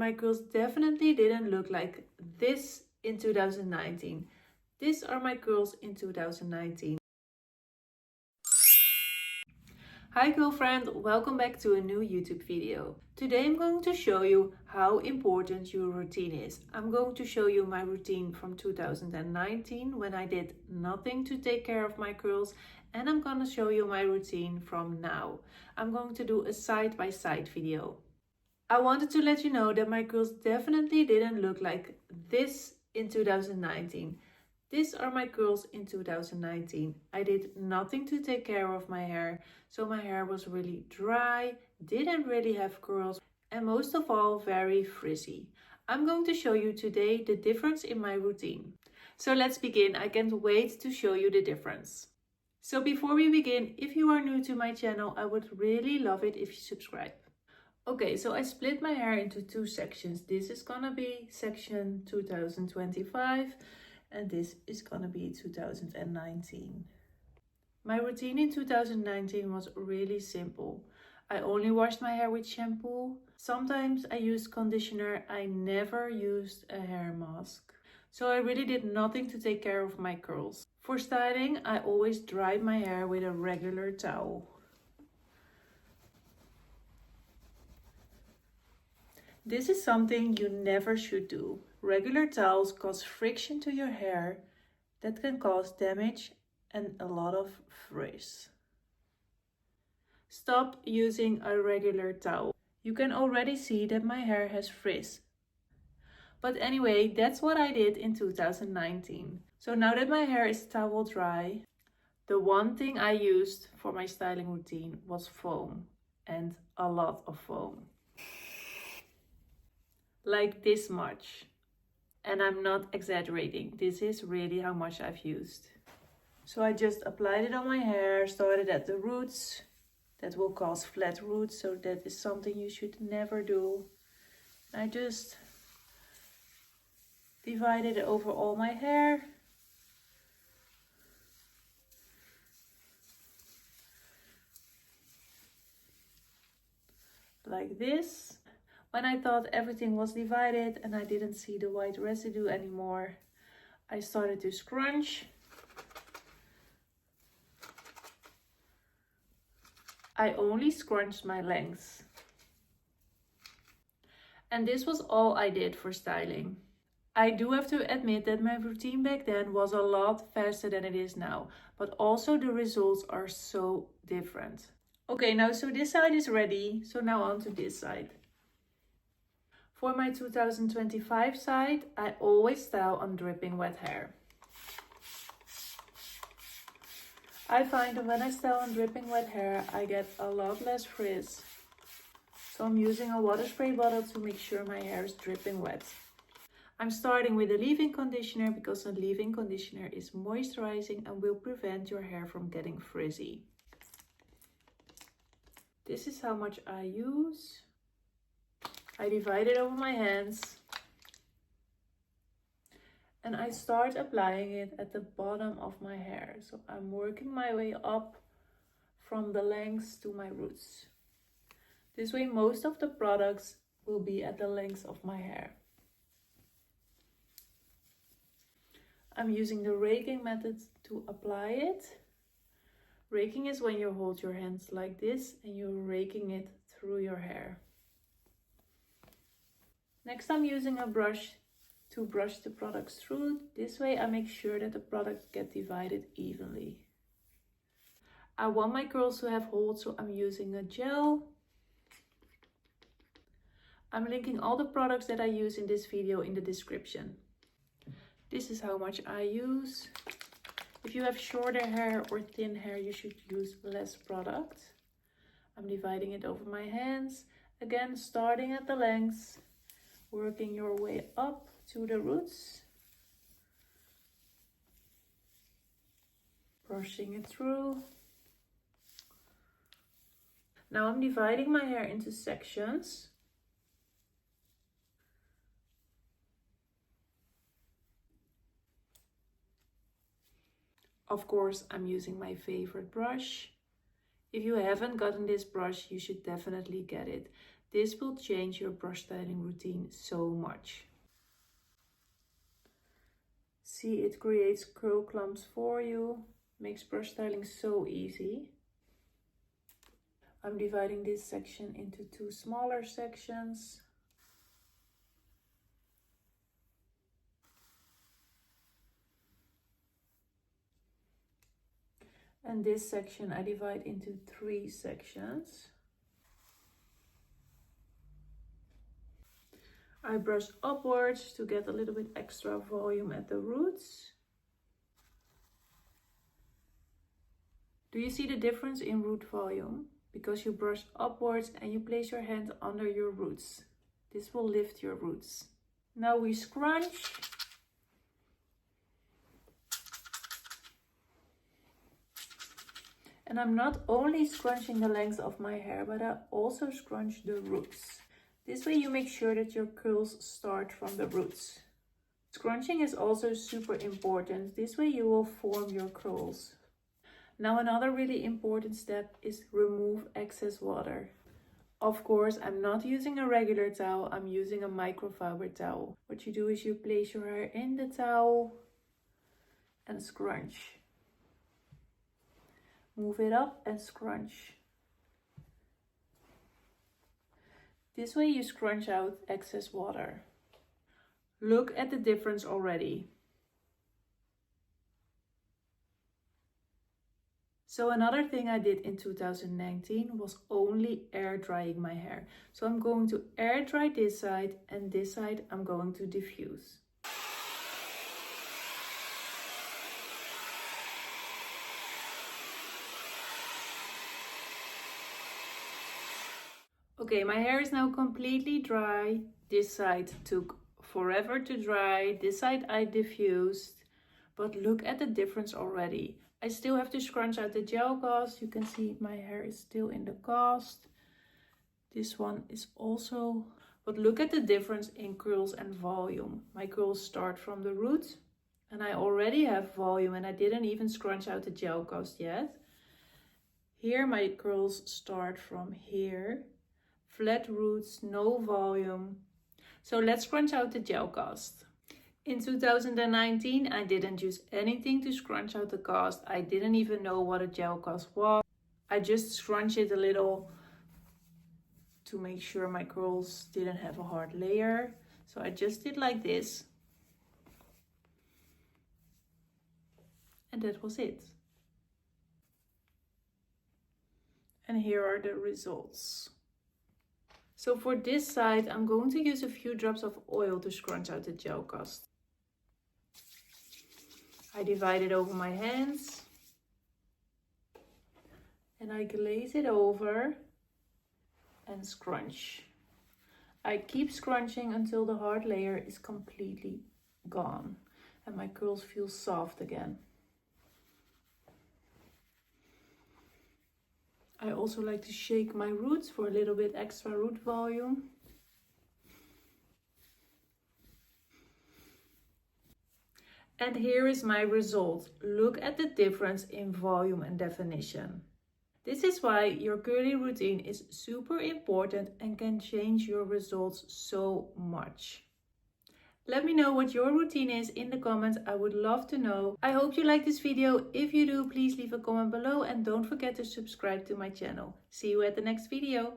My curls definitely didn't look like this in 2019. These are my curls in 2019. Hi girlfriend, welcome back to a new YouTube video. Today I'm going to show you how important your routine is. I'm going to show you my routine from 2019 when I did nothing to take care of my curls, and I'm gonna show you my routine from now. I'm going to do a side-by-side video. I wanted to let you know that my curls definitely didn't look like this in 2019. These are my curls in 2019. I did nothing to take care of my hair, so my hair was really dry, didn't really have curls, and most of all, very frizzy. I'm going to show you today the difference in my routine. So let's begin. I can't wait to show you the difference. So before we begin, if you are new to my channel, I would really love it if you subscribe. Okay, so I split my hair into two sections. This is gonna be section 2025 and this is gonna be 2019. My routine in 2019 was really simple. I only washed my hair with shampoo. Sometimes I used conditioner. I never used a hair mask. So I really did nothing to take care of my curls. For styling, I always dried my hair with a regular towel. This is something you never should do. Regular towels cause friction to your hair that can cause damage and a lot of frizz. Stop using a regular towel. You can already see that my hair has frizz. But anyway, that's what I did in 2019. So now that my hair is towel dry, the one thing I used for my styling routine was foam, and a lot of foam. Like this much. And I'm not exaggerating, this is really how much I've used. So I just applied it on my hair, started at the roots. That will cause flat roots, so that is something you should never do. I just divided it over all my hair. Like this. When I thought everything was divided and I didn't see the white residue anymore, I started to scrunch. I only scrunched my lengths. And this was all I did for styling. I do have to admit that my routine back then was a lot faster than it is now, but also the results are so different. Okay, now so this side is ready, so now on to this side. For my 2025 side, I always style on dripping wet hair. I find that when I style on dripping wet hair, I get a lot less frizz. So I'm using a water spray bottle to make sure my hair is dripping wet. I'm starting with a leave-in conditioner because a leave-in conditioner is moisturizing and will prevent your hair from getting frizzy. This is how much I use. I divide it over my hands and I start applying it at the bottom of my hair. So I'm working my way up from the lengths to my roots. This way most of the products will be at the length of my hair. I'm using the raking method to apply it. Raking is when you hold your hands like this and you're raking it through your hair. Next, I'm using a brush to brush the products through. This way I make sure that the products get divided evenly. I want my curls to have hold, so I'm using a gel. I'm linking all the products that I use in this video in the description. This is how much I use. If you have shorter hair or thin hair, you should use less product. I'm dividing it over my hands. Again, starting at the lengths. Working your way up to the roots. Brushing it through. Now I'm dividing my hair into sections. Of course, I'm using my favorite brush. If you haven't gotten this brush, you should definitely get it. This will change your brush styling routine so much. See, it creates curl clumps for you, makes brush styling so easy. I'm dividing this section into 2 smaller sections. And this section I divide into 3 sections. I brush upwards to get a little bit extra volume at the roots. Do you see the difference in root volume? Because you brush upwards and you place your hand under your roots. This will lift your roots. Now we scrunch. And I'm not only scrunching the length of my hair, but I also scrunch the roots. This way you make sure that your curls start from the roots. Scrunching is also super important. This way you will form your curls. Now another really important step is remove excess water. Of course, I'm not using a regular towel, I'm using a microfiber towel. What you do is you place your hair in the towel and scrunch. Move it up and scrunch. This way you scrunch out excess water. Look at the difference already. So another thing I did in 2019 was only air drying my hair. So I'm going to air dry this side and this side I'm going to diffuse. Okay, my hair is now completely dry. This side took forever to dry. This side I diffused. But look at the difference already. I still have to scrunch out the gel cast. You can see my hair is still in the cast. This one is also... But look at the difference in curls and volume. My curls start from the root. And I already have volume and I didn't even scrunch out the gel cast yet. Here my curls start from here. Flat roots, no volume. So let's scrunch out the gel cast. In 2019, I didn't use anything to scrunch out the cast. I didn't even know what a gel cast was. I just scrunched it a little to make sure my curls didn't have a hard layer. So I just did like this. And that was it. And here are the results. So for this side, I'm going to use a few drops of oil to scrunch out the gel cast. I divide it over my hands. And I glaze it over and scrunch. I keep scrunching until the hard layer is completely gone and my curls feel soft again. I also like to shake my roots for a little bit extra root volume. And here is my result. Look at the difference in volume and definition. This is why your curly routine is super important and can change your results so much. Let me know what your routine is in the comments. I would love to know. I hope you like this video. If you do, please leave a comment below and don't forget to subscribe to my channel. See you at the next video.